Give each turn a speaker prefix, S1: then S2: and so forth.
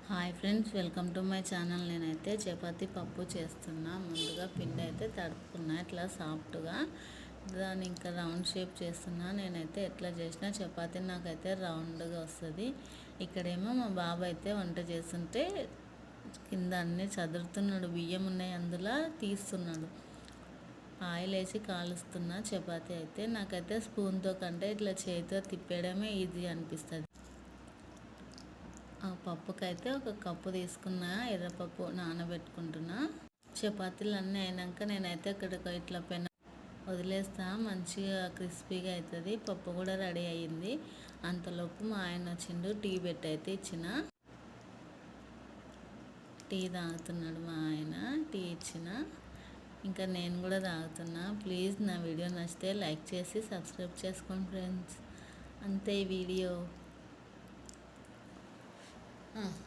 S1: Hi friends, welcome to my channel. నేనైతే చపాతీ పప్పు చేస్తున్నా. ముందుగా పిండి అయితే తడుపుకున్నా ఇట్లా సాఫ్ట్గా. దాన్ని ఇంకా రౌండ్ షేప్ చేస్తున్నా. నేనైతే ఎట్లా చేసినా చపాతీ నాకైతే రౌండ్గా వస్తుంది. ఇక్కడేమో మా బాబు అయితే వంట చేస్తుంటే కింద అన్నీ చదురుతున్నాడు. బియ్యం ఉన్నాయి, అందులో తీస్తున్నాడు. ఆయిల్ వేసి కాలుస్తున్నా చపాతీ అయితే. నాకైతే స్పూన్తో కంటే ఇట్లా చేతితో తిప్పేయడమే ఈజీ అనిపిస్తుంది. ఆ పప్పుకైతే ఒక కప్పు తీసుకున్నా, ఎర్రపప్పు నానబెట్టుకుంటున్నా. చపాతీలు అన్నీ అయినాక నేనైతే ఇక్కడికి ఇట్లా వదిలేస్తా, మంచిగా క్రిస్పీగా అవుతుంది. పప్పు కూడా రెడీ అయ్యింది. అంతలోపు మా ఆయన వచ్చిండు, టీ పెట్టి అయితే ఇచ్చిన. టీ తాగుతున్నాడు మా ఆయన. టీ ఇచ్చిన, ఇంకా నేను కూడా తాగుతున్నా. ప్లీజ్ నా వీడియో నచ్చితే లైక్ చేసి సబ్స్క్రైబ్ చేసుకోండి ఫ్రెండ్స్. అంతే ఈ వీడియో.